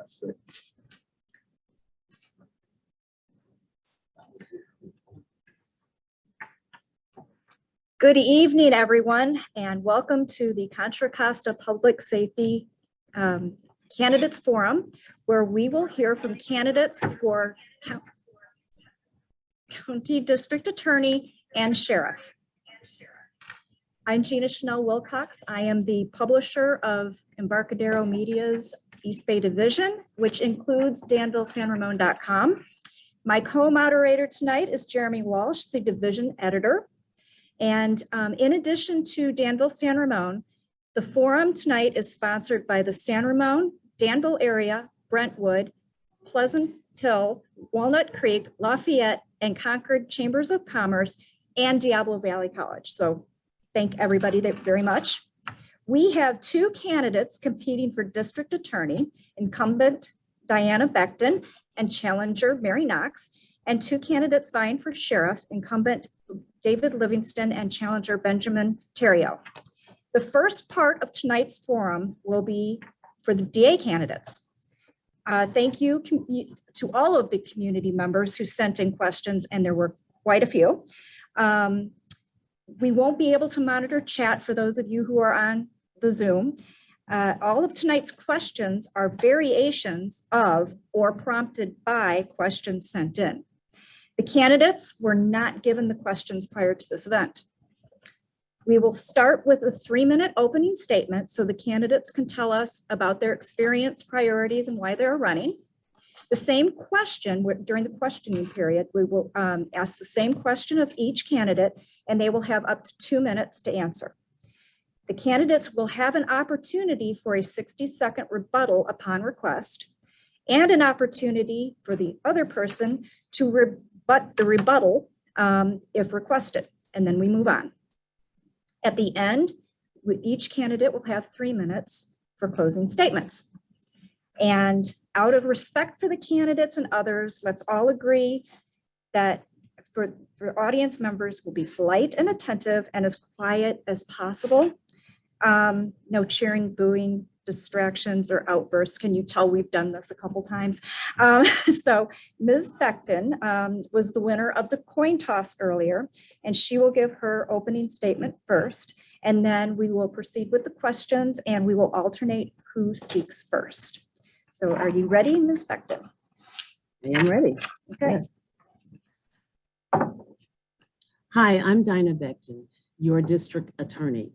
5, 6. Good evening, everyone, and welcome to the Contra Costa Public Safety Candidates Forum, where we will hear from candidates for County District Attorney and Sheriff. I'm Gina Chanel Wilcox. I am the publisher of Embarcadero Media's East Bay Division, which includes DanvilleSanRamon.com. My co-moderator tonight is Jeremy Walsh, the division editor. And in addition to Danville San Ramon, the forum tonight is sponsored by the San Ramon, Danville area, Brentwood, Pleasant Hill, Walnut Creek, Lafayette, and Concord Chambers of Commerce, and Diablo Valley College. So thank everybody very much. We have two candidates competing for district attorney, incumbent Diana Beckton and challenger Mary Knox, and two candidates vying for sheriff, incumbent David Livingston and challenger Benjamin Terrio. The first part of tonight's forum will be for the DA candidates. Thank you to all of the community members who sent in questions, and there were quite a few. We won't be able to monitor chat for those of you who are on the Zoom. All of tonight's questions are variations of or prompted by questions sent in. The candidates were not given the questions prior to this event. We will start with a 3-minute opening statement so the candidates can tell us about their experience, priorities, and why they're running. The same question during the questioning period, we will ask the same question of each candidate, and they will have up to 2 minutes to answer. The candidates will have an opportunity for a 60-second rebuttal upon request, and an opportunity for the other person to rebut the rebuttal if requested, and then we move on. At the end, each candidate will have 3 minutes for closing statements. And out of respect for the candidates and others, let's all agree that for audience members, will be polite and attentive and as quiet as possible. No cheering, booing, distractions, or outbursts. Can you tell we've done this a couple times? So Ms. Beckton was the winner of the coin toss earlier, and she will give her opening statement first, and then we will proceed with the questions, and we will alternate who speaks first. So are you ready, Ms. Beckton? I am ready. Okay. Yes. Hi, I'm Dinah Beckton, your district attorney.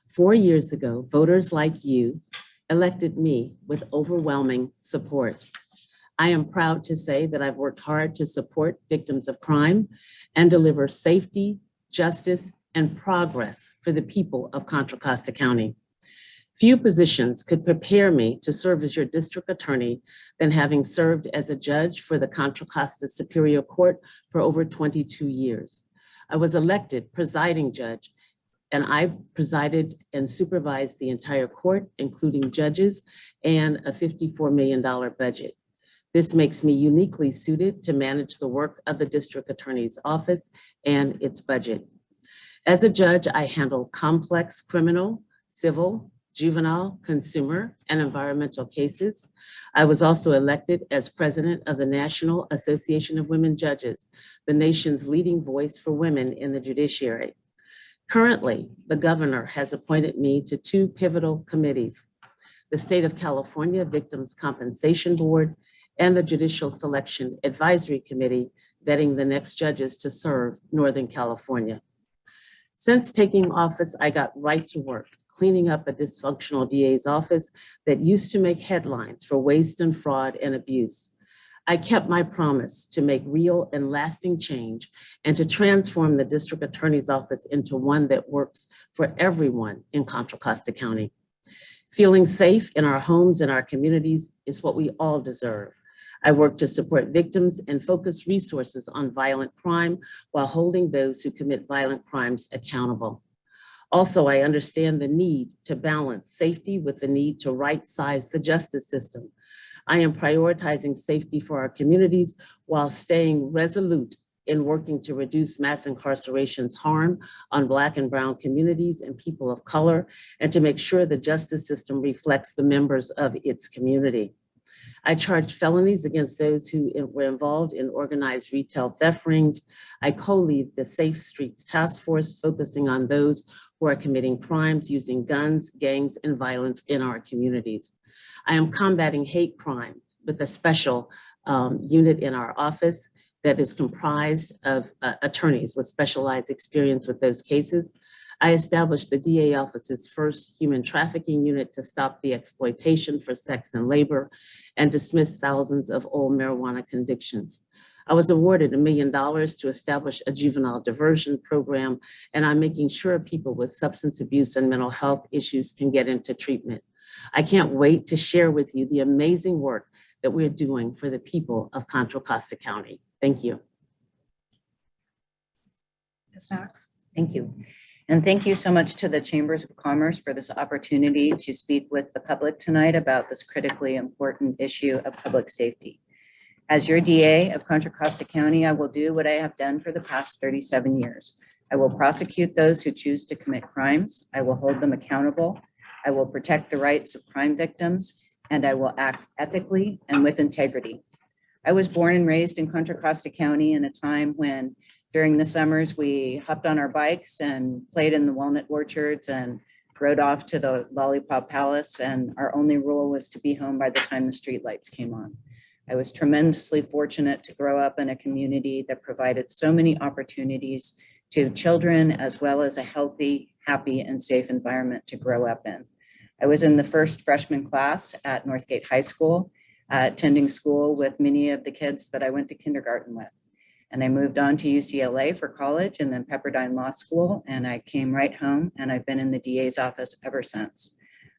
4 years ago, voters like you elected me with overwhelming support. I am proud to say that I've worked hard to support victims of crime and deliver safety, justice, and progress for the people of Contra Costa County. Few positions could prepare me to serve as your district attorney than having served as a judge for the Contra Costa Superior Court for over 22 years. I was elected presiding judge, and I presided and supervised the entire court, including judges, and a $54 million budget. This makes me uniquely suited to manage the work of the district attorney's office and its budget. As a judge, I handle complex criminal, civil, juvenile, consumer, and environmental cases. I was also elected as president of the National Association of Women Judges, the nation's leading voice for women in the judiciary. Currently, the governor has appointed me to 2 pivotal committees, the State of California Victims Compensation Board and the Judicial Selection Advisory Committee, vetting the next judges to serve Northern California. Since taking office, I got right to work, cleaning up a dysfunctional DA's office that used to make headlines for waste and fraud and abuse. I kept my promise to make real and lasting change and to transform the district attorney's office into one that works for everyone in Contra Costa County. Feeling safe in our homes and our communities is what we all deserve. I work to support victims and focus resources on violent crime while holding those who commit violent crimes accountable. Also, I understand the need to balance safety with the need to right-size the justice system. I am prioritizing safety for our communities while staying resolute in working to reduce mass incarceration's harm on Black and Brown communities and people of color, and to make sure the justice system reflects the members of its community. I charged felonies against those who were involved in organized retail theft rings. I co-lead the Safe Streets Task Force, focusing on those who are committing crimes using guns, gangs, and violence in our communities. I am combating hate crime with a special unit in our office that is comprised of attorneys with specialized experience with those cases. I established the DA office's first human trafficking unit to stop the exploitation for sex and labor and dismiss thousands of old marijuana convictions. I was awarded $1 million to establish a juvenile diversion program, and I'm making sure people with substance abuse and mental health issues can get into treatment. I can't wait to share with you the amazing work that we're doing for the people of Contra Costa County. Thank you. Ms. Knox. Thank you. And thank you so much to the Chambers of Commerce for this opportunity to speak with the public tonight about this critically important issue of public safety. As your DA of Contra Costa County, I will do what I have done for the past 37 years. I will prosecute those who choose to commit crimes. I will hold them accountable. I will protect the rights of crime victims, and I will act ethically and with integrity. I was born and raised in Contra Costa County in a time when during the summers, we hopped on our bikes and played in the walnut orchards and rode off to the Lollipop Palace. And our only rule was to be home by the time the streetlights came on. I was tremendously fortunate to grow up in a community that provided so many opportunities to children, as well as a healthy, happy, and safe environment to grow up in. I was in the first freshman class at Northgate High School, attending school with many of the kids that I went to kindergarten with. And I moved on to UCLA for college and then Pepperdine Law School. And I came right home, and I've been in the DA's office ever since.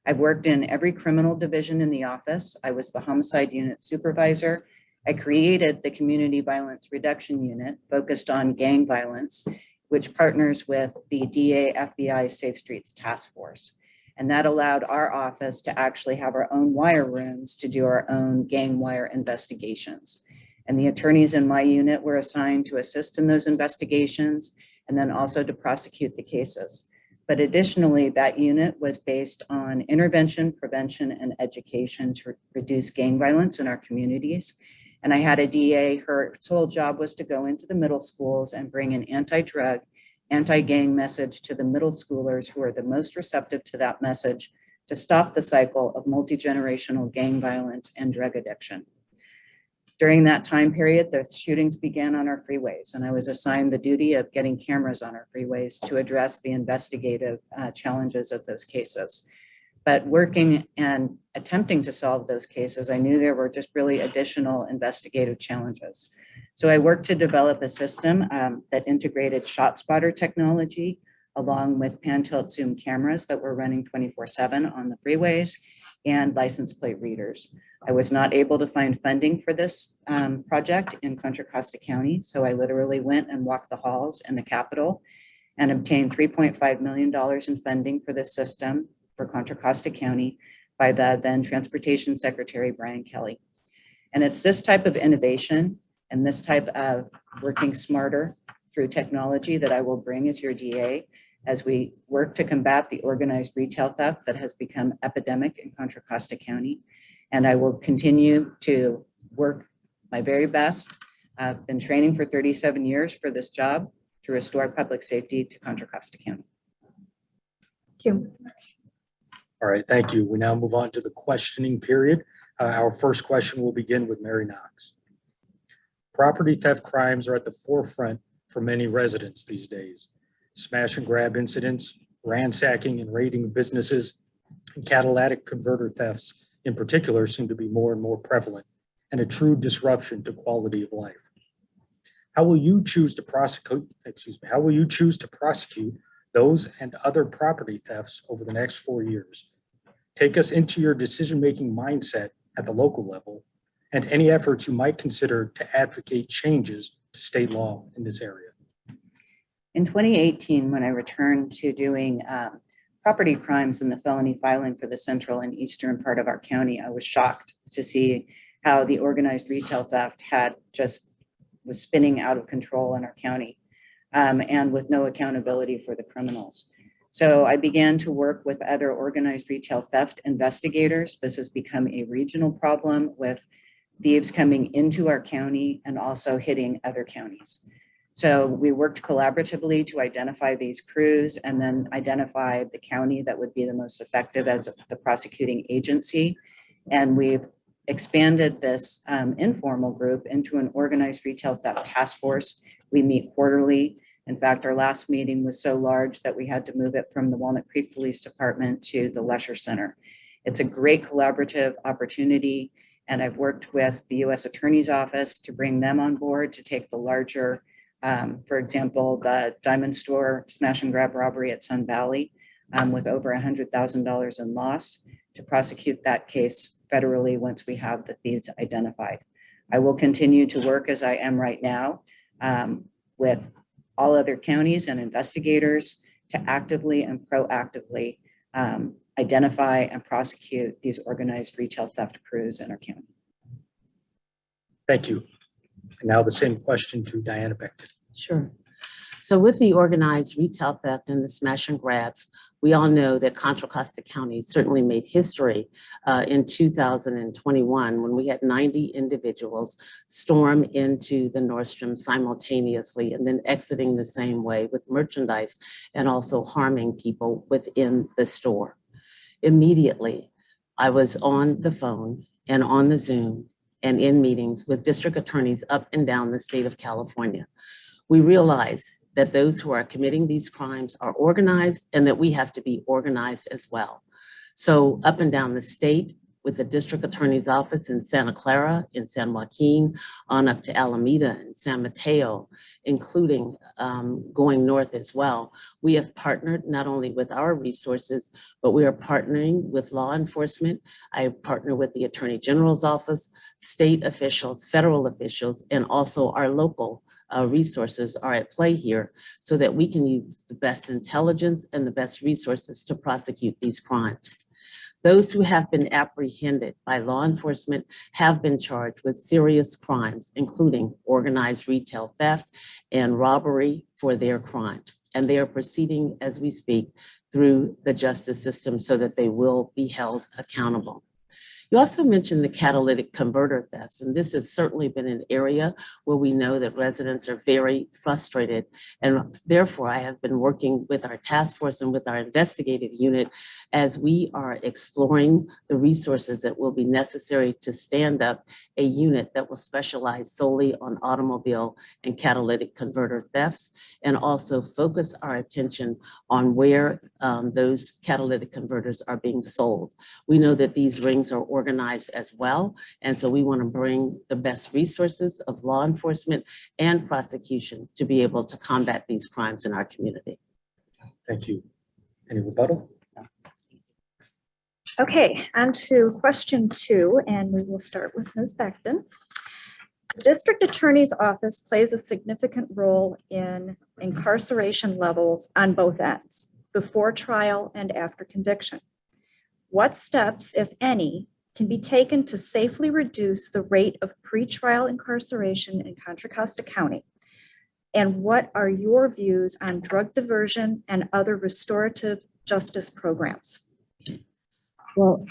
I've worked in every criminal division in the office. I was the homicide unit supervisor. I created the Community Violence Reduction Unit focused on gang violence, which partners with the DA FBI Safe Streets Task Force. And that allowed our office to actually have our own wire rooms to do our own gang wire investigations. And the attorneys in my unit were assigned to assist in those investigations and then also to prosecute the cases. But additionally, that unit was based on intervention, prevention, and education to reduce gang violence in our communities. And I had a DA, her sole job was to go into the middle schools and bring an anti-drug, anti-gang message to the middle schoolers who are the most receptive to that message to stop the cycle of multi-generational gang violence and drug addiction. During that time period, the shootings began on our freeways, and I was assigned the duty of getting cameras on our freeways to address the investigative challenges of those cases. But working and attempting to solve those cases, I knew there were just really additional investigative challenges. So I worked to develop a system that integrated ShotSpotter technology along with pan-tilt zoom cameras that were running 24/7 on the freeways and license plate readers. I was not able to find funding for this project in Contra Costa County, so I literally went and walked the halls in the Capitol and obtained $3.5 million in funding for this system for Contra Costa County by the then Transportation Secretary, Brian Kelly. And it's this type of innovation and this type of working smarter through technology that I will bring as your DA as we work to combat the organized retail theft that has become epidemic in Contra Costa County. And I will continue to work my very best. I've been training for 37 years for this job to restore public safety to Contra Costa County. Thank you. All right, thank you. We now move on to the questioning period. Our first question will begin with Mary Knox. Property theft crimes are at the forefront for many residents these days. Smash and grab incidents, ransacking and raiding of businesses, and catalytic converter thefts in particular seem to be more and more prevalent and a true disruption to quality of life. How will you choose to prosecute, those and other property thefts over the next 4 years? Take us into your decision-making mindset at the local level and any efforts you might consider to advocate changes to state law in this area. In 2018, when I returned to doing property crimes and the felony filing for the central and eastern part of our county, I was shocked to see how the organized retail theft was spinning out of control in our county and with no accountability for the criminals. So I began to work with other organized retail theft investigators. This has become a regional problem with thieves coming into our county and also hitting other counties. So we worked collaboratively to identify these crews and then identify the county that would be the most effective as the prosecuting agency. And we've expanded this informal group into an organized retail theft task force. We meet quarterly. In fact, our last meeting was so large that we had to move it from the Walnut Creek Police Department to the Lesher Center. It's a great collaborative opportunity, and I've worked with the U.S. Attorney's Office to bring them on board to take the larger, for example, the diamond store smash and grab robbery at Sun Valley with over $100,000 in loss, to prosecute that case federally once we have the thieves identified. I will continue to work as I am right now with all other counties and investigators to actively and proactively identify and prosecute these organized retail theft crews in our county. Thank you. And now the same question to Diana Becton. Sure. So with the organized retail theft and the smash and grabs, we all know that Contra Costa County certainly made history in 2021 when we had 90 individuals storm into the Nordstrom simultaneously and then exiting the same way with merchandise and also harming people within the store. Immediately, I was on the phone and on the Zoom and in meetings with district attorneys up and down the state of California. We realized that those who are committing these crimes are organized and that we have to be organized as well. So up and down the state with the district attorney's office in Santa Clara, in San Joaquin, on up to Alameda and San Mateo, including going north as well. We have partnered not only with our resources, but we are partnering with law enforcement. I partner with the Attorney General's office, state officials, federal officials, and also our local resources are at play here so that we can use the best intelligence and the best resources to prosecute these crimes. Those who have been apprehended by law enforcement have been charged with serious crimes, including organized retail theft and robbery for their crimes. And they are proceeding as we speak through the justice system so that they will be held accountable. You also mentioned the catalytic converter thefts, and this has certainly been an area where we know that residents are very frustrated. And therefore, I have been working with our task force and with our investigative unit as we are exploring the resources that will be necessary to stand up a unit that will specialize solely on automobile and catalytic converter thefts, and also focus our attention on where those catalytic converters are being sold. We know that these rings are organized as well. And so we want to bring the best resources of law enforcement and prosecution to be able to combat these crimes in our community. Thank you. Any rebuttal? Okay, on to question 2, and we will start with Ms. Becton. The district attorney's office plays a significant role in incarceration levels on both ends, before trial and after conviction. What steps, if any, can be taken to safely reduce the rate of pretrial incarceration in Contra Costa County? And what are your views on drug diversion and other restorative justice programs? Well,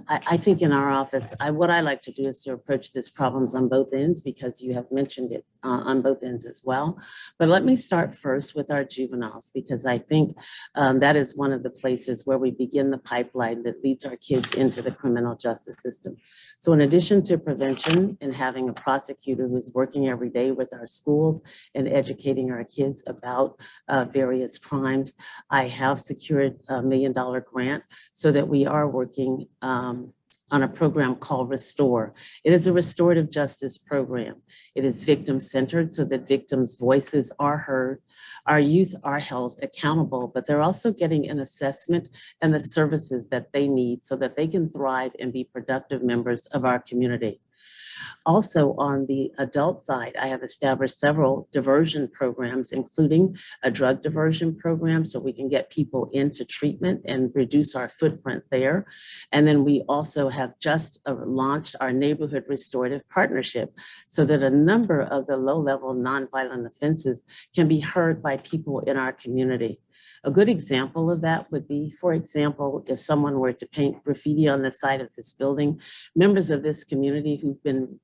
I think in our office, what I like to do is to approach this problems on both ends, because you have mentioned it on both ends as well. But let me start first with our juveniles, because I think that is one of the places where we begin the pipeline that leads our kids into the criminal justice system. So in addition to prevention and having a prosecutor who's working every day with our schools and educating our kids about various crimes, I have secured a $1 million grant so that we are working on a program called Restore. It is a restorative justice program. It is victim-centered so that victims' voices are heard. Our youth are held accountable, but they're also getting an assessment and the services that they need so that they can thrive and be productive members of our community. Also, on the adult side, I have established several diversion programs, including a drug diversion program, so we can get people into treatment and reduce our footprint there. And then we also have just launched our neighborhood restorative partnership so that a number of the low-level nonviolent offenses can be heard by people in our community. A good example of that would be, for example, if someone were to paint graffiti on the side of this building, members of this community who've been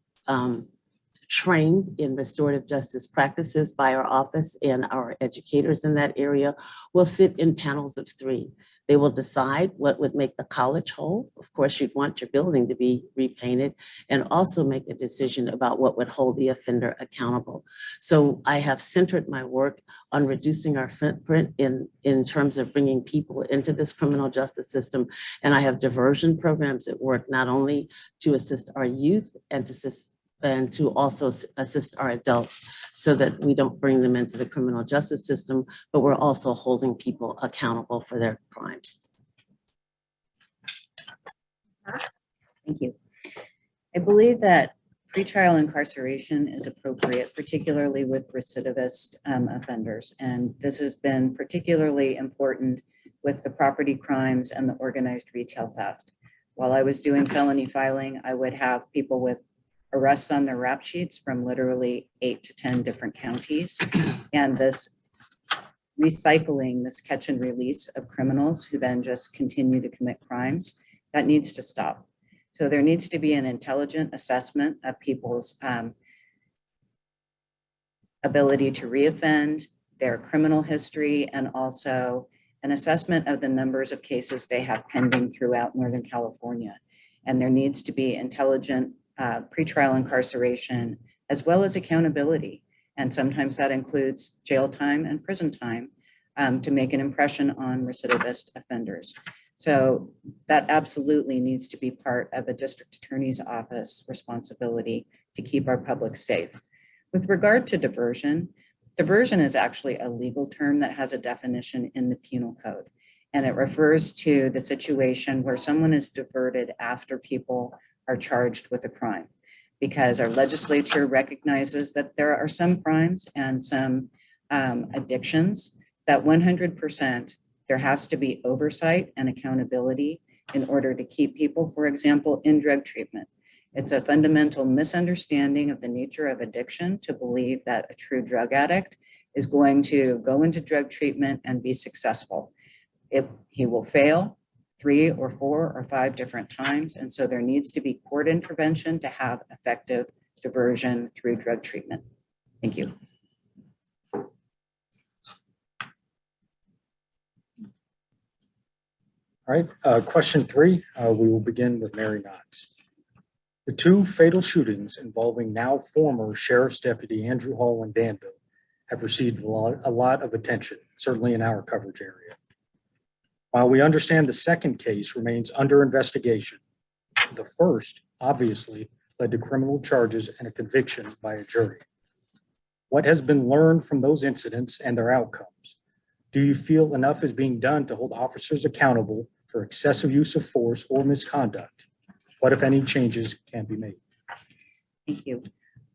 trained in restorative justice practices by our office and our educators in that area will sit in panels of 3. They will decide what would make the college whole. Of course, you'd want your building to be repainted, and also make a decision about what would hold the offender accountable. So I have centered my work on reducing our footprint in terms of bringing people into this criminal justice system. And I have diversion programs at work, not only to assist our youth and to also assist our adults so that we don't bring them into the criminal justice system, but we're also holding people accountable for their crimes. Thank you. I believe that pretrial incarceration is appropriate, particularly with recidivist offenders. And this has been particularly important with the property crimes and the organized retail theft. While I was doing felony filing, I would have people with arrests on their rap sheets from literally 8 to 10 different counties. And this recycling, this catch and release of criminals who then just continue to commit crimes, that needs to stop. So there needs to be an intelligent assessment of people's ability to reoffend, their criminal history, and also an assessment of the numbers of cases they have pending throughout Northern California. And there needs to be intelligent pretrial incarceration, as well as accountability. And sometimes that includes jail time and prison time to make an impression on recidivist offenders. So that absolutely needs to be part of a district attorney's office responsibility to keep our public safe. With regard to diversion, diversion is actually a legal term that has a definition in the penal code. And it refers to the situation where someone is diverted after people are charged with a crime, because our legislature recognizes that there are some crimes and some addictions that 100% there has to be oversight and accountability in order to keep people, for example, in drug treatment. It's a fundamental misunderstanding of the nature of addiction to believe that a true drug addict is going to go into drug treatment and be successful. He will fail 3 or 4 or 5 different times. And so there needs to be court intervention to have effective diversion through drug treatment. Thank you. All right, question 3, we will begin with Mary Knox. The 2 fatal shootings involving now former Sheriff's Deputy Andrew Hall in Danville have received a lot of attention, certainly in our coverage area. While we understand the second case remains under investigation, the first obviously led to criminal charges and a conviction by a jury. What has been learned from those incidents and their outcomes? Do you feel enough is being done to hold officers accountable for excessive use of force or misconduct? What, if any, changes can be made? Thank you.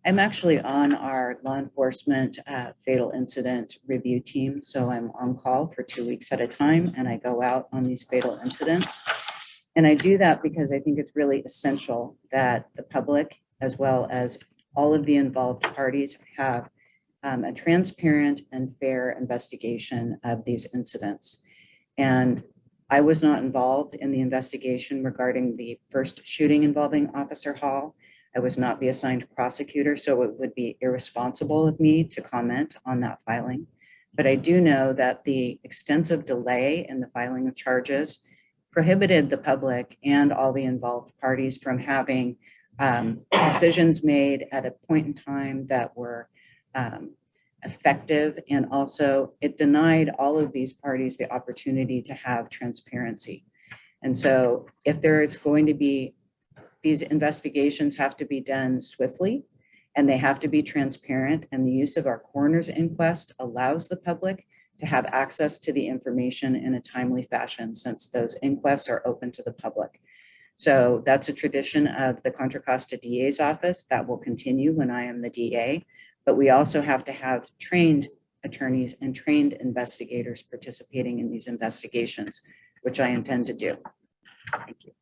I'm actually on our law enforcement fatal incident review team. So I'm on call for 2 weeks at a time, and I go out on these fatal incidents. And I do that because I think it's really essential that the public, as well as all of the involved parties, have a transparent and fair investigation of these incidents. And I was not involved in the investigation regarding the first shooting involving Officer Hall. I was not the assigned prosecutor, so it would be irresponsible of me to comment on that filing. But I do know that the extensive delay in the filing of charges prohibited the public and all the involved parties from having decisions made at a point in time that were effective. And also it denied all of these parties the opportunity to have transparency. And so if there is going to be, these investigations have to be done swiftly and they have to be transparent. And the use of our coroner's inquest allows the public to have access to the information in a timely fashion, since those inquests are open to the public. So that's a tradition of the Contra Costa DA's office that will continue when I am the DA. But we also have to have trained attorneys and trained investigators participating in these investigations, which I intend to do. Thank you.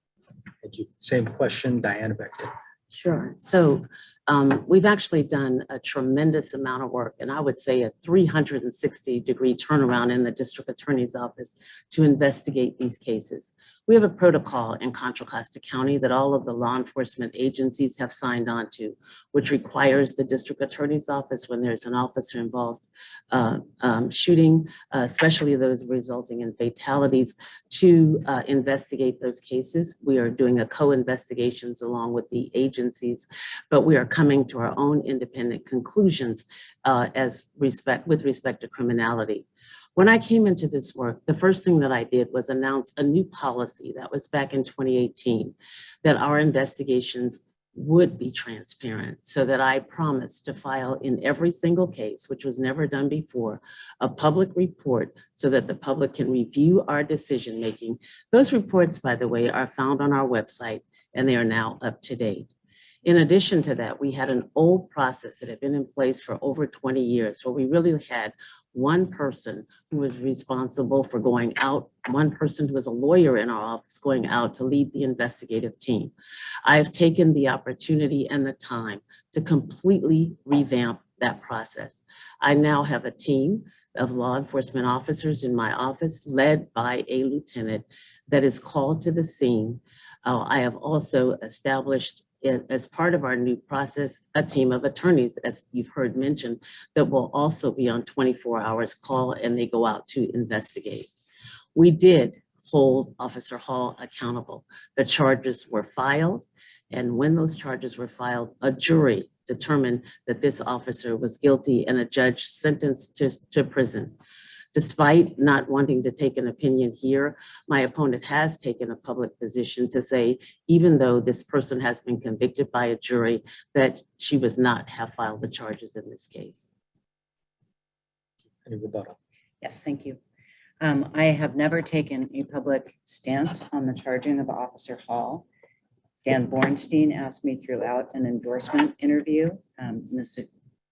Thank you. Same question, Diana Beckton. Sure. So We've actually done a tremendous amount of work, and I would say a 360-degree turnaround in the district attorney's office to investigate these cases. We have a protocol in Contra Costa County that all of the law enforcement agencies have signed on to, which requires the district attorney's office, when there's an officer involved shooting, especially those resulting in fatalities, to investigate those cases. We are doing a co-investigations along with the agencies, but we are coming to our own independent conclusions with respect to criminality. When I came into this work, the first thing that I did was announce a new policy that was back in 2018, that our investigations would be transparent, so that I promised to file in every single case, which was never done before, a public report so that the public can review our decision-making. Those reports, by the way, are found on our website, and they are now up to date. In addition to that, we had an old process that had been in place for over 20 years, where we really had one person who was responsible for going out, one person who was a lawyer in our office going out to lead the investigative team. I have taken the opportunity and the time to completely revamp that process. I now have a team of law enforcement officers in my office led by a lieutenant that is called to the scene. I have also established, as part of our new process, a team of attorneys, as you've heard mentioned, that will also be on 24 hours call, and they go out to investigate. We did hold Officer Hall accountable. The charges were filed, and when those charges were filed, a jury determined that this officer was guilty and a judge sentenced to prison. Despite not wanting to take an opinion here, my opponent has taken a public position to say, even though this person has been convicted by a jury, that she would not have filed the charges in this case. Any rebuttal? Yes, thank you. I have never taken a public stance on the charging of Officer Hall. Dan Bornstein asked me throughout an endorsement interview, Mr.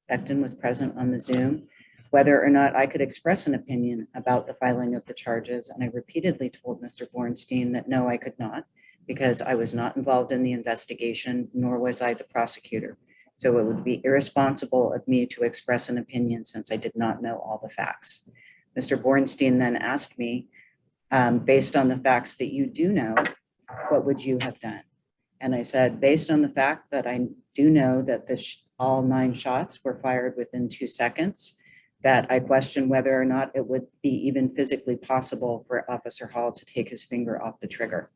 Becton was present on the Zoom, whether or not I could express an opinion about the filing of the charges. And I repeatedly told Mr. Bornstein that no, I could not, because I was not involved in the investigation, nor was I the prosecutor. So it would be irresponsible of me to express an opinion since I did not know all the facts. Mr. Bornstein then asked me, based on the facts that you do know, what would you have done? And I said, based on the fact that I do know that all 9 shots were fired within 2 seconds, that I question whether or not it would be even physically possible for Officer Hall to take his finger off the trigger.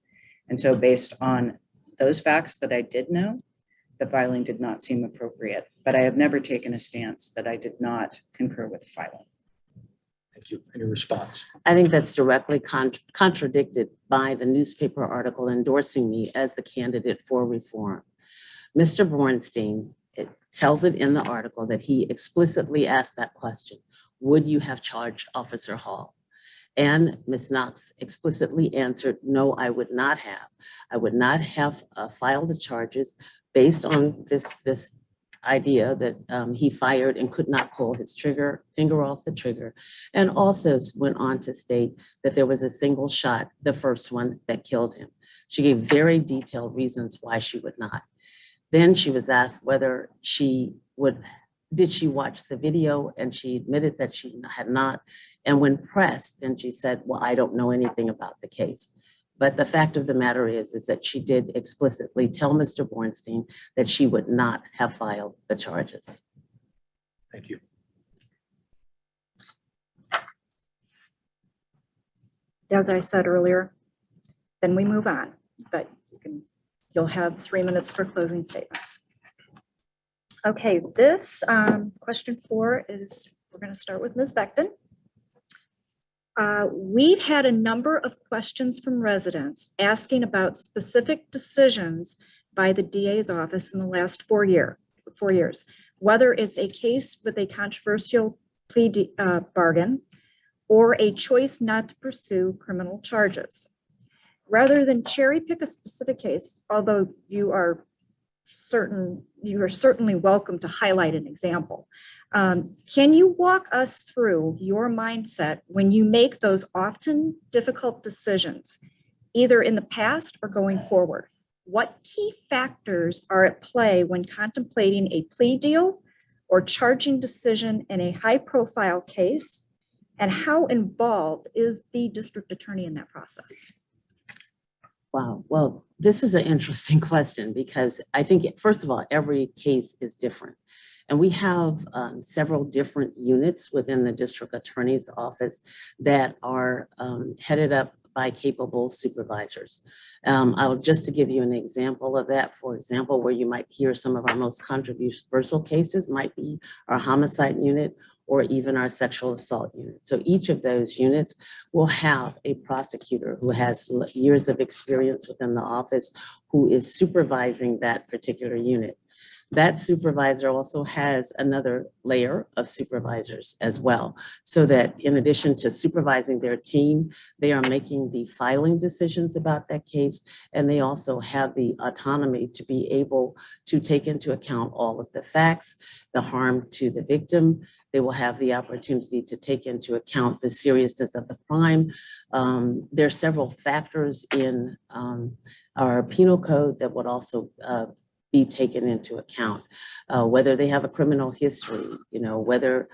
And so based on those facts that I did know, the filing did not seem appropriate, but I have never taken a stance that I did not concur with the filing. Thank you. Any response? I think that's directly contradicted by the newspaper article endorsing me as the candidate for reform. Mr. Bornstein, it tells it in the article that he explicitly asked that question: would you have charged Officer Hall? And Ms. Knox explicitly answered, no, I would not have. I would not have filed the charges based on this idea that he fired and could not pull his finger off the trigger, and also went on to state that there was a single shot, the first one, that killed him. She gave very detailed reasons why she would not. Then she was asked whether did she watch the video, and she admitted that she had not. And when pressed, then she said, well, I don't know anything about the case. But the fact of the matter is that she did explicitly tell Mr. Bornstein that she would not have filed the charges. Thank you. As I said earlier, then we move on, but you'll have 3 minutes for closing statements. Okay, this question 4 is, we're going to start with Ms. Becton. We've had a number of questions from residents asking about specific decisions by the DA's office in the last 4 years, whether it's a case with a controversial plea bargain or a choice not to pursue criminal charges. Rather than cherry pick a specific case, although you are certainly welcome to highlight an example, can you walk us through your mindset when you make those often difficult decisions, either in the past or going forward? what key factors are at play when contemplating a plea deal or charging decision in a high-profile case? And how involved is the district attorney in that process? Wow. Well, this is an interesting question because I think, first of all, every case is different. And we have several different units within the district attorney's office that are headed up by capable supervisors. Just to give you an example of that, for example, where you might hear some of our most controversial cases might be our homicide unit or even our sexual assault unit. So each of those units will have a prosecutor who has years of experience within the office who is supervising that particular unit. That supervisor also has another layer of supervisors as well, so that in addition to supervising their team, they are making the filing decisions about that case, and they also have the autonomy to be able to take into account all of the facts, the harm to the victim. They will have the opportunity to take into account the seriousness of the crime. There are several factors in our penal code that would also be taken into account, whether they have a criminal history, whether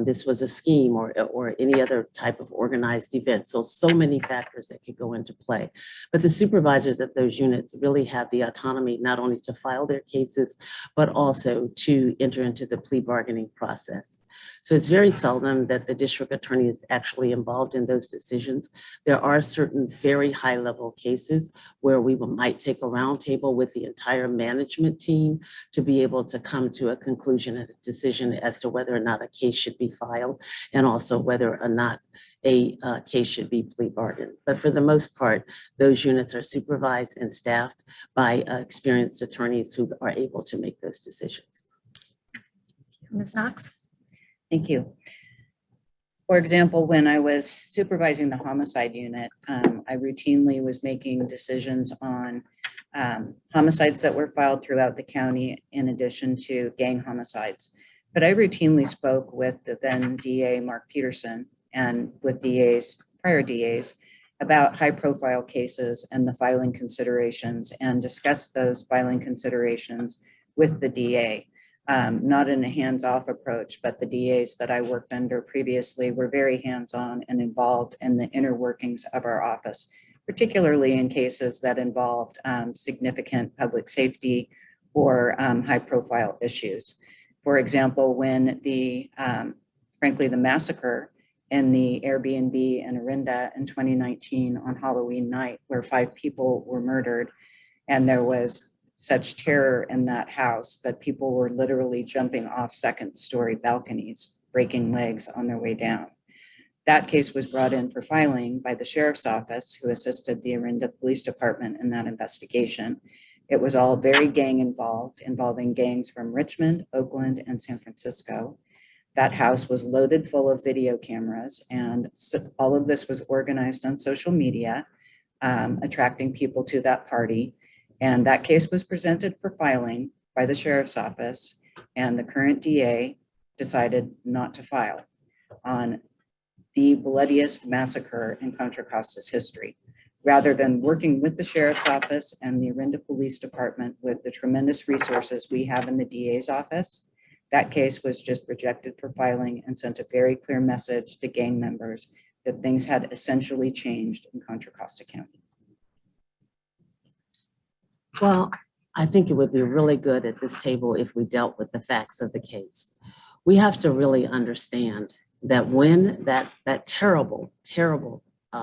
this was a scheme or any other type of organized event. So many factors that could go into play. But the supervisors of those units really have the autonomy not only to file their cases, but also to enter into the plea bargaining process. So it's very seldom that the district attorney is actually involved in those decisions. There are certain very high level cases where we might take a roundtable with the entire management team to be able to come to a conclusion and a decision as to whether or not a case should be filed, and also whether or not a case should be plea bargained. But for the most part, those units are supervised and staffed by experienced attorneys who are able to make those decisions. Ms. Knox? Thank you. For example, when I was supervising the homicide unit, I routinely was making decisions on homicides that were filed throughout the county in addition to gang homicides. But I routinely spoke with the then DA, Mark Peterson, and with prior DAs about high profile cases and the filing considerations, and discussed those filing considerations with the DA. Not in a hands-off approach, but the DAs that I worked under previously were very hands-on and involved in the inner workings of our office, particularly in cases that involved significant public safety or high-profile issues. For example, when frankly, the massacre in the Airbnb in Orinda in 2019 on Halloween night, where 5 people were murdered, and there was such terror in that house that people were literally jumping off second-story balconies, breaking legs on their way down. That case was brought in for filing by the sheriff's office, who assisted the Orinda Police Department in that investigation. It was all very gang involved, involving gangs from Richmond, Oakland, and San Francisco. That house was loaded full of video cameras, and all of this was organized on social media, attracting people to that party. And that case was presented for filing by the sheriff's office, and the current DA decided not to file on the bloodiest massacre in Contra Costa's history. Rather than working with the sheriff's office and the Orinda Police Department with the tremendous resources we have in the DA's office, that case was just rejected for filing and sent a very clear message to gang members that things had essentially changed in Contra Costa County. Well, I think it would be really good at this table if we dealt with the facts of the case. We have to really understand that when that terrible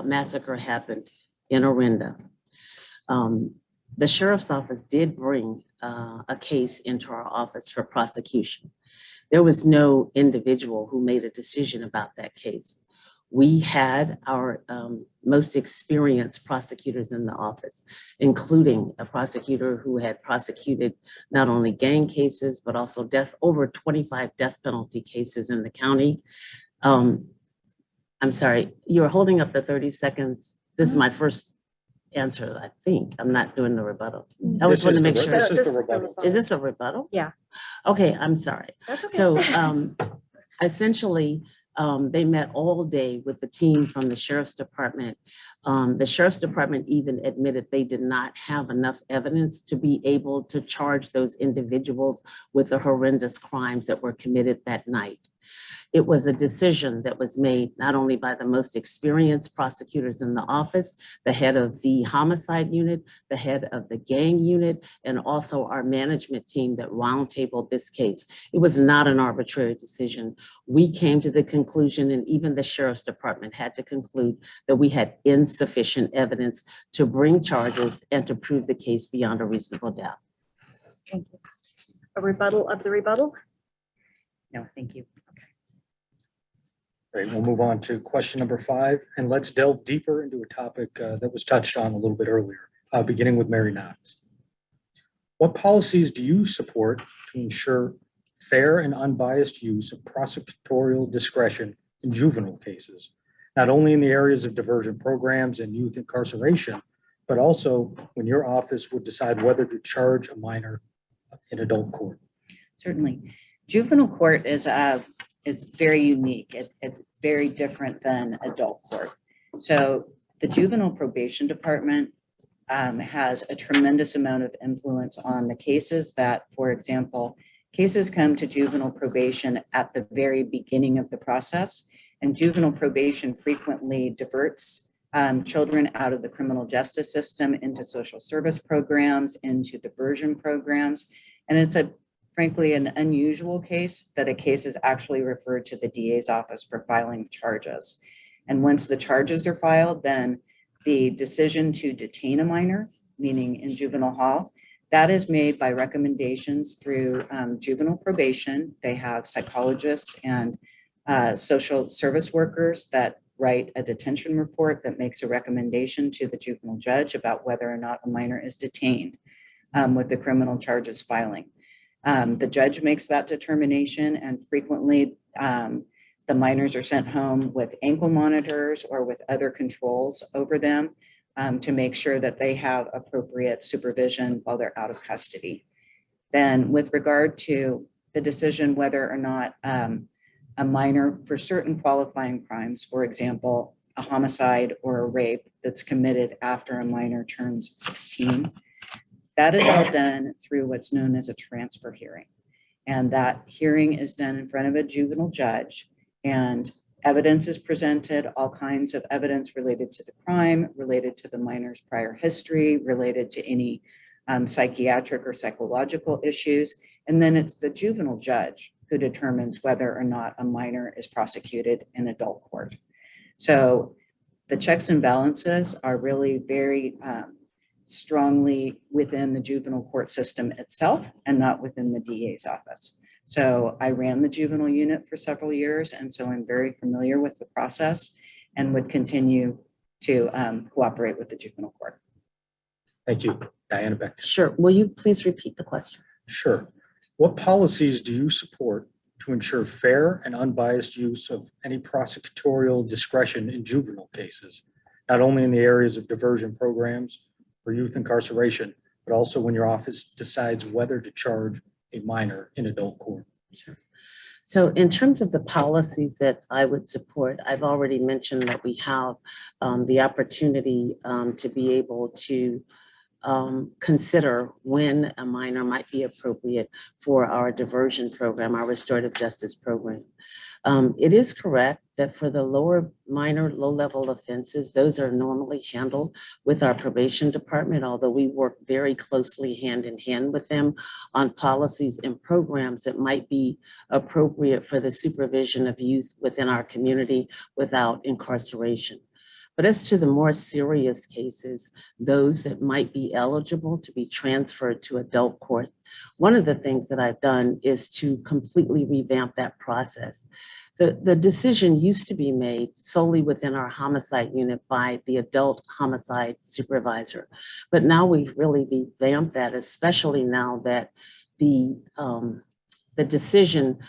massacre happened in Orinda, the sheriff's office did bring a case into our office for prosecution. There was no individual who made a decision about that case. We had our most experienced prosecutors in the office, including a prosecutor who had prosecuted not only gang cases, but also over 25 death penalty cases in the county. I'm sorry, you were holding up the 30 seconds. This is my first answer, I think. I'm not doing the rebuttal. I was want to make sure. This is the rebuttal. Is this a rebuttal? Yeah. Okay, I'm sorry. That's okay. So essentially, They met all day with the team from the Sheriff's Department. The Sheriff's Department even admitted they did not have enough evidence to be able to charge those individuals with the horrendous crimes that were committed that night. It was a decision that was made not only by the most experienced prosecutors in the office, the head of the homicide unit, the head of the gang unit, and also our management team that roundtabled this case. It was not an arbitrary decision. We came to the conclusion, and even the Sheriff's Department had to conclude, that we had insufficient evidence to bring charges and to prove the case beyond a reasonable doubt. Thank you. A rebuttal of the rebuttal? No, thank you. Great, we'll move on to question number 5, and let's delve deeper into a topic that was touched on a little bit earlier, beginning with Mary Knox. What policies do you support to ensure fair and unbiased use of prosecutorial discretion in juvenile cases, not only in the areas of diversion programs and youth incarceration, but also when your office would decide whether to charge a minor in adult court? Certainly. Juvenile court is very unique. It's very different than adult court. So the juvenile probation department has a tremendous amount of influence on the cases that, for example, cases come to juvenile probation at the very beginning of the process, and juvenile probation frequently diverts children out of the criminal justice system into social service programs, into diversion programs. And it's frankly an unusual case that a case is actually referred to the DA's office for filing charges. And once the charges are filed, then the decision to detain a minor, meaning in juvenile hall, that is made by recommendations through juvenile probation. They have psychologists and social service workers that write a detention report that makes a recommendation to the juvenile judge about whether or not a minor is detained with the criminal charges filing. The judge makes that determination, and frequently the minors are sent home with ankle monitors or with other controls over them to make sure that they have appropriate supervision while they're out of custody. Then with regard to the decision whether or not a minor for certain qualifying crimes, for example, a homicide or a rape that's committed after a minor turns 16, that is all done through what's known as a transfer hearing. And that hearing is done in front of a juvenile judge, and evidence is presented, all kinds of evidence related to the crime, related to the minor's prior history, related to any psychiatric or psychological issues. And then it's the juvenile judge who determines whether or not a minor is prosecuted in adult court. So the checks and balances are really very strongly within the juvenile court system itself and not within the DA's office. So I ran the juvenile unit for several years, and so I'm very familiar with the process and would continue to cooperate with the juvenile court. Thank you. Diana Beck. Sure. Will you please repeat the question? Sure. What policies do you support to ensure fair and unbiased use of any prosecutorial discretion in juvenile cases, not only in the areas of diversion programs or youth incarceration, but also when your office decides whether to charge a minor in adult court? Sure. So in terms of the policies that I would support, I've already mentioned that we have the opportunity to be able to consider when a minor might be appropriate for our diversion program, our restorative justice program. It is correct that for the low-level offenses, those are normally handled with our probation department, although we work very closely hand in hand with them on policies and programs that might be appropriate for the supervision of youth within our community without incarceration. But as to the more serious cases, those that might be eligible to be transferred to adult court, one of the things that I've done is to completely revamp that process. The decision used to be made solely within our homicide unit by the adult homicide supervisor. But now we've really revamped that, especially now that the decision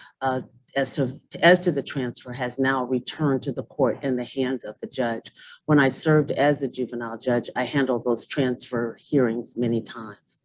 as to the transfer has now returned to the court in the hands of the judge. When I served as a juvenile judge, I handled those transfer hearings many times.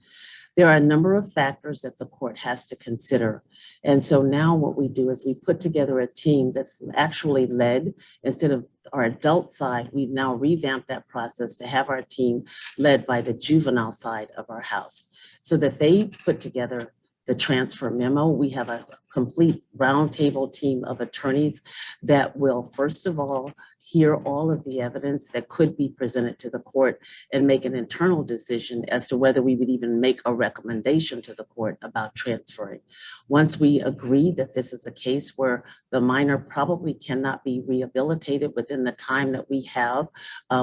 There are a number of factors that the court has to consider. And so now what we do is we put together a team that's actually led, instead of our adult side, we've now revamped that process to have our team led by the juvenile side of our house, so that they put together the transfer memo. We have a complete roundtable team of attorneys that will, first of all, hear all of the evidence that could be presented to the court and make an internal decision as to whether we would even make a recommendation to the court about transferring. Once we agree that this is a case where the minor probably cannot be rehabilitated within the time that we have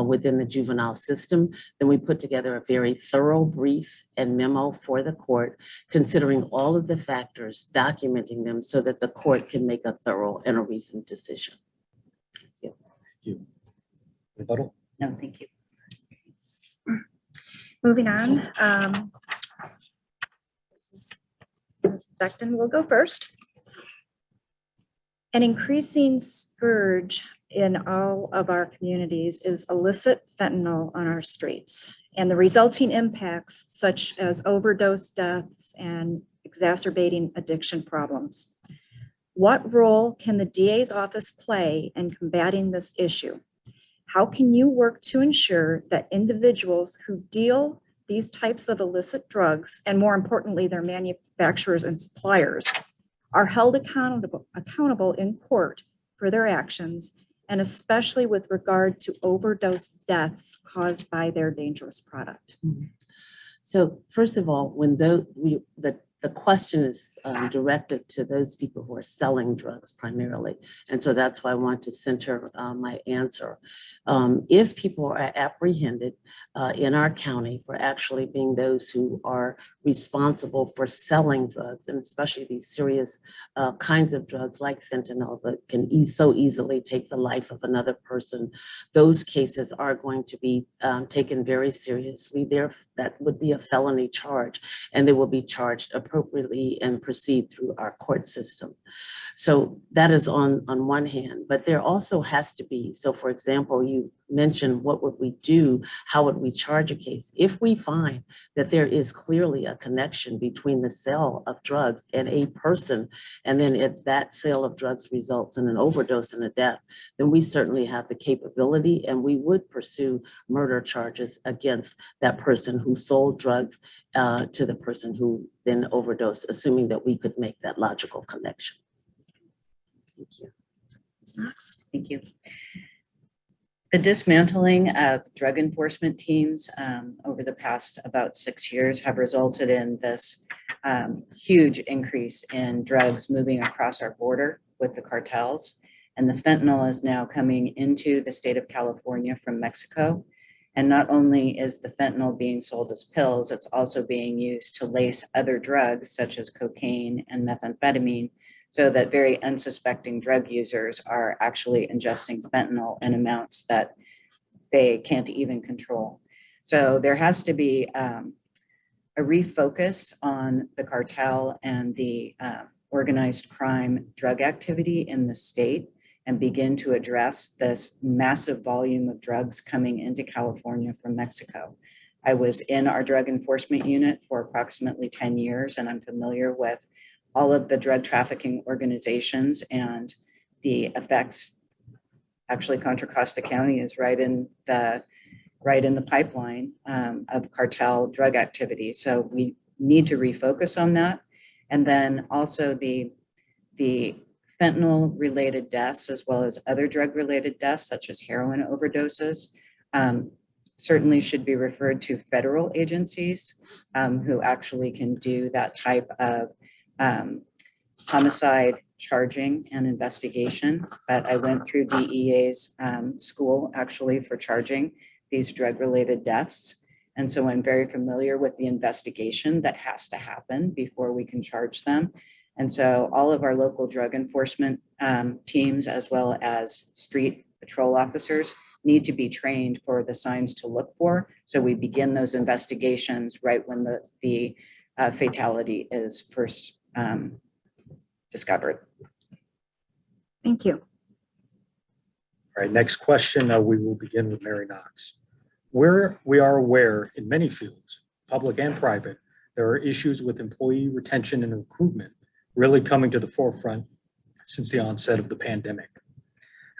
within the juvenile system, then we put together a very thorough brief and memo for the court, considering all of the factors, documenting them so that the court can make a thorough and a reasoned decision. Thank you. Rebuttal? No, thank you. Moving on. Ms. Beckton will go first. An increasing scourge in all of our communities is illicit fentanyl on our streets, and the resulting impacts such as overdose deaths and exacerbating addiction problems. What role can the DA's office play in combating this issue? How can you work to ensure that individuals who deal these types of illicit drugs, and more importantly, their manufacturers and suppliers, are held accountable in court for their actions, and especially with regard to overdose deaths caused by their dangerous product? So first of all, when the question is directed to those people who are selling drugs primarily. And so that's why I want to center my answer. If people are apprehended in our county for actually being those who are responsible for selling drugs, and especially these serious kinds of drugs like fentanyl that can so easily take the life of another person, those cases are going to be taken very seriously. That would be a felony charge, and they will be charged appropriately and proceed through our court system. So that is on one hand, but there also has to be, so for example, you mentioned what would we do, how would we charge a case? If we find that there is clearly a connection between the sale of drugs and a person, and then if that sale of drugs results in an overdose and a death, then we certainly have the capability, and we would pursue murder charges against that person who sold drugs to the person who then overdosed, assuming that we could make that logical connection. Thank you. Ms. Knox? Thank you. The dismantling of drug enforcement teams over the past about 6 years have resulted in this huge increase in drugs moving across our border with the cartels. And the fentanyl is now coming into the state of California from Mexico. And not only is the fentanyl being sold as pills, it's also being used to lace other drugs such as cocaine and methamphetamine, so that very unsuspecting drug users are actually ingesting fentanyl in amounts that they can't even control. So there has to be a refocus on the cartel and the organized crime drug activity in the state, and begin to address this massive volume of drugs coming into California from Mexico. I was in our drug enforcement unit for approximately 10 years, and I'm familiar with all of the drug trafficking organizations and the effects. Actually, Contra Costa County is right in the pipeline of cartel drug activity. So we need to refocus on that. And then also the fentanyl related deaths, as well as other drug related deaths, such as heroin overdoses, certainly should be referred to federal agencies who actually can do that type of homicide charging and investigation. But I went through DEA's school actually for charging these drug-related deaths. And so I'm very familiar with the investigation that has to happen before we can charge them. And so all of our local drug enforcement teams, as well as street patrol officers, need to be trained for the signs to look for. So we begin those investigations right when the fatality is first discovered. Thank you. All right, next question, we will begin with Mary Knox. We are aware in many fields, public and private, there are issues with employee retention and recruitment really coming to the forefront since the onset of the pandemic.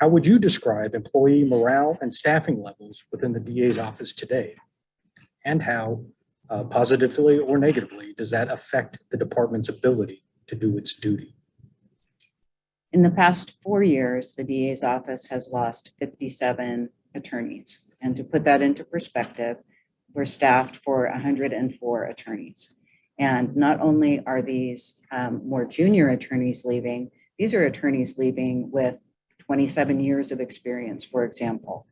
How would you describe employee morale and staffing levels within the DA's office today? And how, positively or negatively, does that affect the department's ability to do its duty? In the past 4 years, the DA's office has lost 57 attorneys. And to put that into perspective, we're staffed for 104 attorneys. And not only are these more junior attorneys leaving, these are attorneys leaving with 27 years of experience, for example.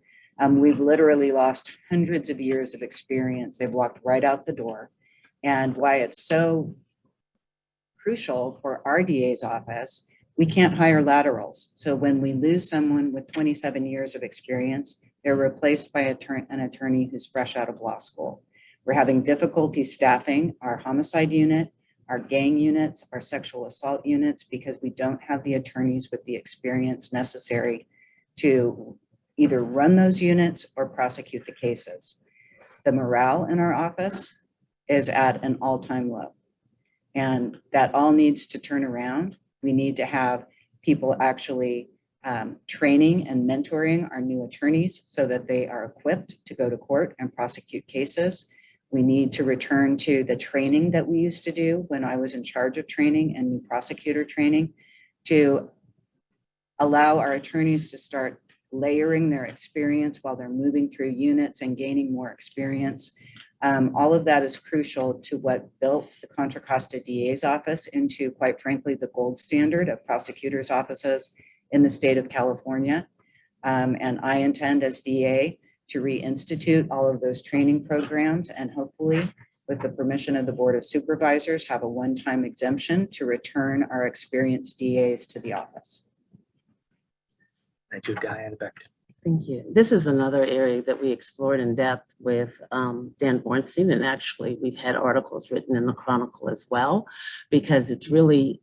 We've literally lost hundreds of years of experience. They've walked right out the door. And why it's so crucial for our DA's office, we can't hire laterals. So when we lose someone with 27 years of experience, they're replaced by an attorney who's fresh out of law school. We're having difficulty staffing our homicide unit, our gang units, our sexual assault units, because we don't have the attorneys with the experience necessary to either run those units or prosecute the cases. The morale in our office is at an all-time low. And that all needs to turn around. We need to have people actually training and mentoring our new attorneys so that they are equipped to go to court and prosecute cases. We need to return to the training that we used to do when I was in charge of training and new prosecutor training, to allow our attorneys to start layering their experience while they're moving through units and gaining more experience. All of that is crucial to what built the Contra Costa DA's office into, quite frankly, the gold standard of prosecutors' offices in the state of California. And I intend as DA to reinstitute all of those training programs and hopefully, with the permission of the Board of Supervisors, have a one-time exemption to return our experienced DAs to the office. Thank you, Diana Beckton. Thank you. This is another area that we explored in depth with Dan Bornstein, and actually we've had articles written in the Chronicle as well, because it's really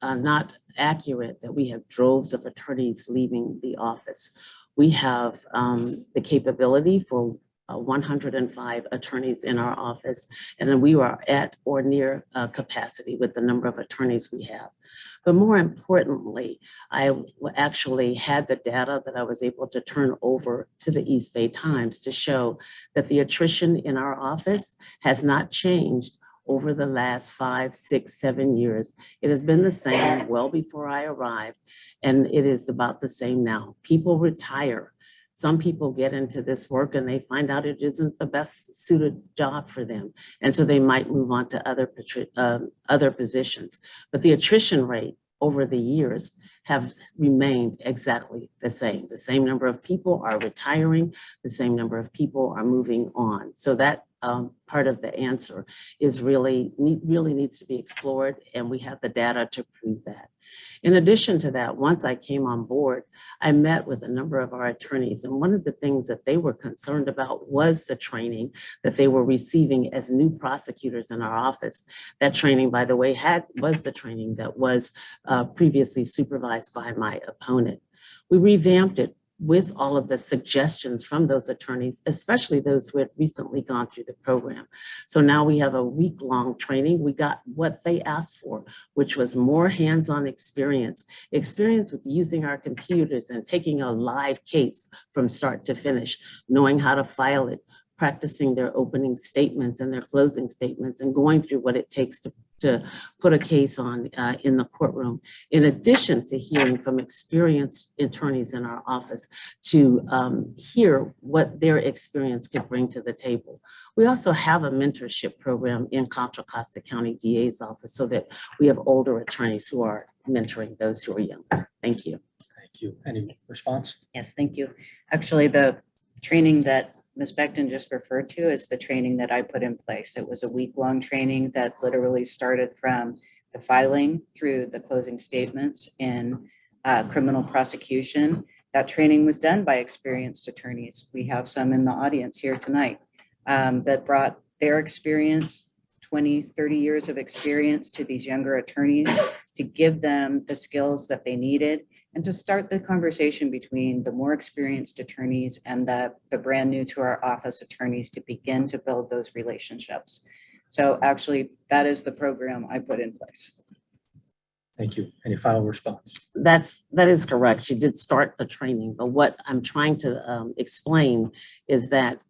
not accurate that we have droves of attorneys leaving the office. We have the capability for 105 attorneys in our office, and then we are at or near capacity with the number of attorneys we have. But more importantly, I actually had the data that I was able to turn over to the East Bay Times to show that the attrition in our office has not changed over the last 5, 6, 7 years. It has been the same well before I arrived, and it is about the same now. People retire. Some people get into this work and they find out it isn't the best suited job for them. And so they might move on to other positions. But the attrition rate over the years have remained exactly the same. The same number of people are retiring, the same number of people are moving on. So that part of the answer is really needs to be explored, and we have the data to prove that. In addition to that, once I came on board, I met with a number of our attorneys, and one of the things that they were concerned about was the training that they were receiving as new prosecutors in our office. That training, by the way, was the training that was previously supervised by my opponent. We revamped it with all of the suggestions from those attorneys, especially those who had recently gone through the program. So now we have a week-long training. We got what they asked for, which was more hands-on experience with using our computers and taking a live case from start to finish, knowing how to file it, practicing their opening statements and their closing statements, and going through what it takes to put a case on in the courtroom, in addition to hearing from experienced attorneys in our office to hear what their experience could bring to the table. We also have a mentorship program in Contra Costa County DA's office so that we have older attorneys who are mentoring those who are younger. Thank you. Thank you. Any response? Yes, thank you. Actually, the training that Ms. Beckton just referred to is the training that I put in place. It was a week-long training that literally started from the filing through the closing statements in criminal prosecution. That training was done by experienced attorneys. We have some in the audience here tonight that brought their experience, 20, 30 years of experience, to these younger attorneys to give them the skills that they needed and to start the conversation between the more experienced attorneys and the brand new to our office attorneys to begin to build those relationships. So actually, that is the program I put in place. Thank you. Any final response? That is correct. She did start the training, but what I'm trying to explain is that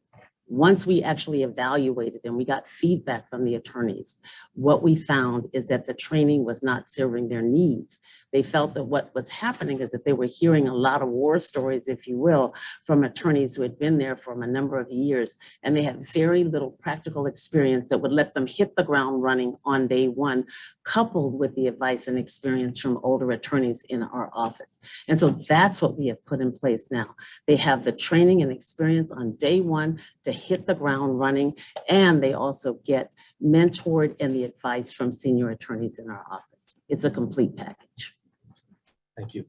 once we actually evaluated and we got feedback from the attorneys, what we found is that the training was not serving their needs. They felt that what was happening is that they were hearing a lot of war stories, if you will, from attorneys who had been there for a number of years, and they had very little practical experience that would let them hit the ground running on day one, coupled with the advice and experience from older attorneys in our office. And so that's what we have put in place now. They have the training and experience on day one to hit the ground running, and they also get mentored and the advice from senior attorneys in our office. It's a complete package. Thank you.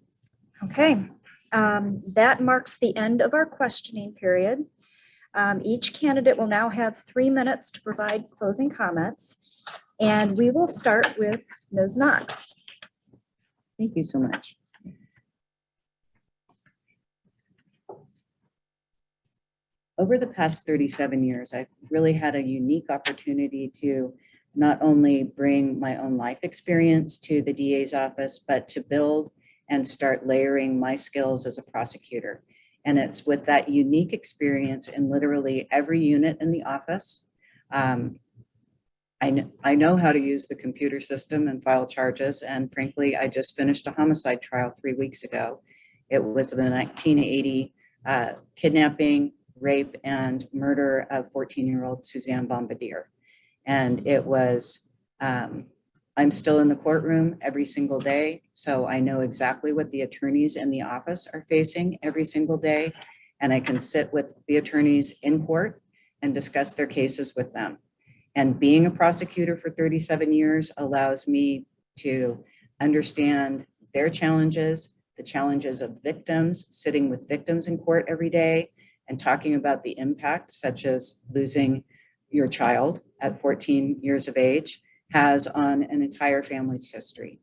Okay, that marks the end of our questioning period. Each candidate will now have 3 minutes to provide closing comments, and we will start with Ms. Knox. Thank you so much. Over the past 37 years, I've really had a unique opportunity to not only bring my own life experience to the DA's office, but to build and start layering my skills as a prosecutor. And it's with that unique experience in literally every unit in the office. I know how to use the computer system and file charges. And frankly, I just finished a homicide trial 3 weeks ago. It was the 1980 kidnapping, rape, and murder of 14-year-old Suzanne Bombardier. And it was, I'm still in the courtroom every single day, so I know exactly what the attorneys in the office are facing every single day. And I can sit with the attorneys in court and discuss their cases with them. And being a prosecutor for 37 years allows me to understand their challenges, the challenges of victims, sitting with victims in court every day and talking about the impact, such as losing your child at 14 years of age, has on an entire family's history.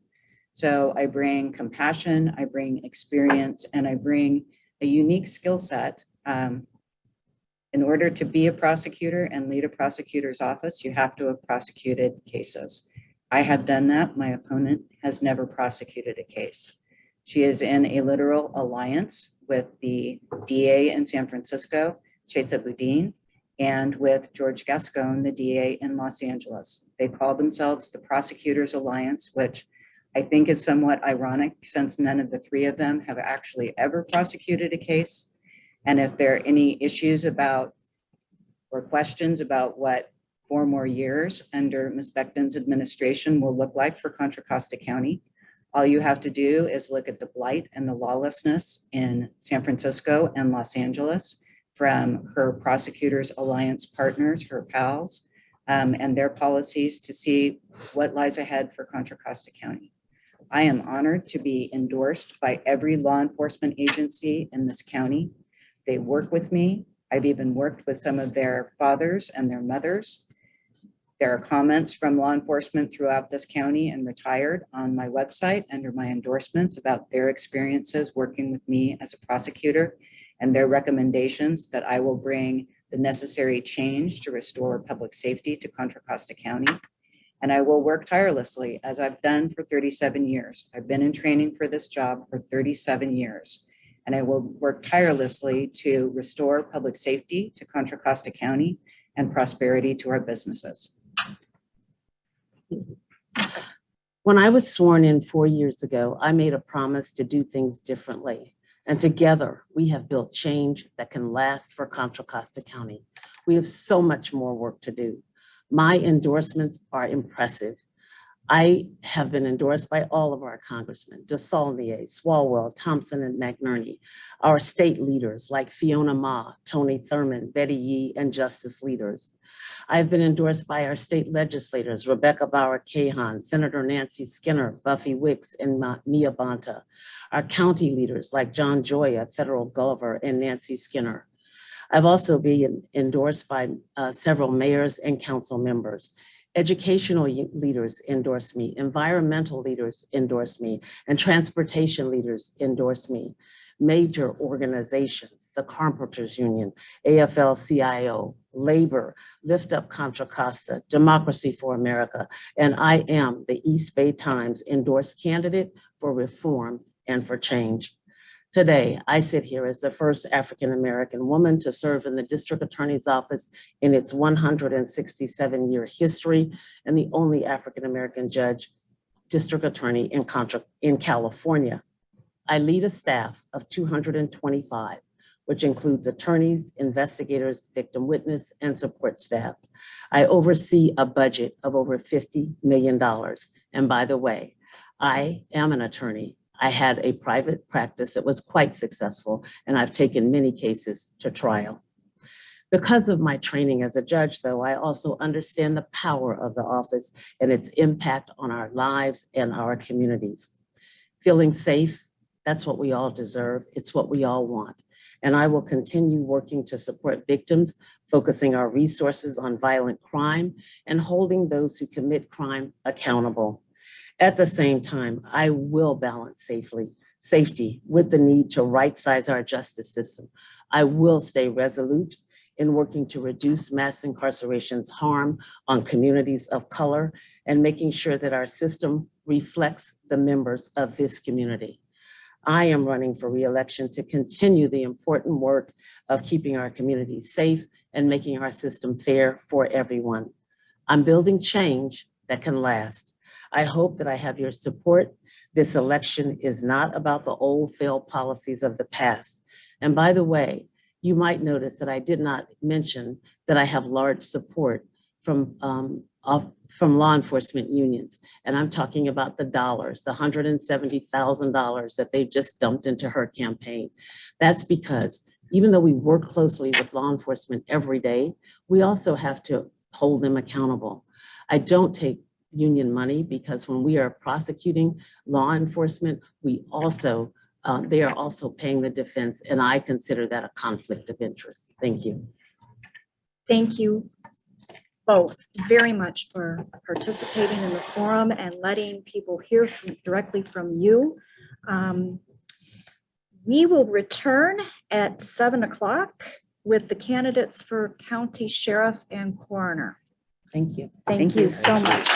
So I bring compassion, I bring experience, and I bring a unique skill set. In order to be a prosecutor and lead a prosecutor's office, you have to have prosecuted cases. I have done that. My opponent has never prosecuted a case. She is in a literal alliance with the DA in San Francisco, Chesa Boudin, and with George Gascon, the DA in Los Angeles. They call themselves the Prosecutors Alliance, which I think is somewhat ironic since none of the three of them have actually ever prosecuted a case. And if there are any issues about or questions about what 4 more years under Ms. Becton's administration will look like for Contra Costa County, all you have to do is look at the blight and the lawlessness in San Francisco and Los Angeles from her Prosecutors Alliance partners, her pals, and their policies to see what lies ahead for Contra Costa County. I am honored to be endorsed by every law enforcement agency in this county. They work with me. I've even worked with some of their fathers and their mothers. There are comments from law enforcement throughout this county and retired on my website under my endorsements about their experiences working with me as a prosecutor and their recommendations that I will bring the necessary change to restore public safety to Contra Costa County. And I will work tirelessly as I've done for 37 years. I've been in training for this job for 37 years. And I will work tirelessly to restore public safety to Contra Costa County and prosperity to our businesses. When I was sworn in 4 years ago, I made a promise to do things differently. And together, we have built change that can last for Contra Costa County. We have so much more work to do. My endorsements are impressive. I have been endorsed by all of our congressmen, DeSaulnier, Swalwell, Thompson, and McNerney, our state leaders like Fiona Ma, Tony Thurmond, Betty Yee, and justice leaders. I've been endorsed by our state legislators, Rebecca Bauer-Kahan, Senator Nancy Skinner, Buffy Wicks, and Mia Bonta, our county leaders like John Joya, Federal Gulliver, and Nancy Skinner. I've also been endorsed by several mayors and council members. Educational leaders endorse me, environmental leaders endorse me, and transportation leaders endorse me. Major organizations Unions, the Carpenters Union, AFL-CIO, Labor, Lift Up Contra Costa, Democracy for America, and I am the East Bay Times endorsed candidate for reform and for change. Today, I sit here as the first African-American woman to serve in the district attorney's office in its 167-year history, and the only African-American judge, district attorney in California. I lead a staff of 225, which includes attorneys, investigators, victim witness, and support staff. I oversee a budget of over $50 million. And by the way, I am an attorney. I had a private practice that was quite successful, and I've taken many cases to trial. Because of my training as a judge, though, I also understand the power of the office and its impact on our lives and our communities. Feeling safe, that's what we all deserve. It's what we all want. And I will continue working to support victims, focusing our resources on violent crime and holding those who commit crime accountable. At the same time, I will balance safety with the need to right-size our justice system. I will stay resolute in working to reduce mass incarceration's harm on communities of color and making sure that our system reflects the members of this community. I am running for re-election to continue the important work of keeping our communities safe and making our system fair for everyone. I'm building change that can last. I hope that I have your support. This election is not about the old failed policies of the past. And by the way, you might notice that I did not mention that I have large support from law enforcement unions. And I'm talking about the dollars, the $170,000 that they just dumped into her campaign. That's because even though we work closely with law enforcement every day, we also have to hold them accountable. I don't take union money because when we are prosecuting law enforcement, we also they are also paying the defense, and I consider that a conflict of interest. Thank you. Thank you both very much for participating in the forum and letting people hear directly from you. We will return at 7 o'clock with the candidates for county sheriff and coroner. Thank you. Thank you so much.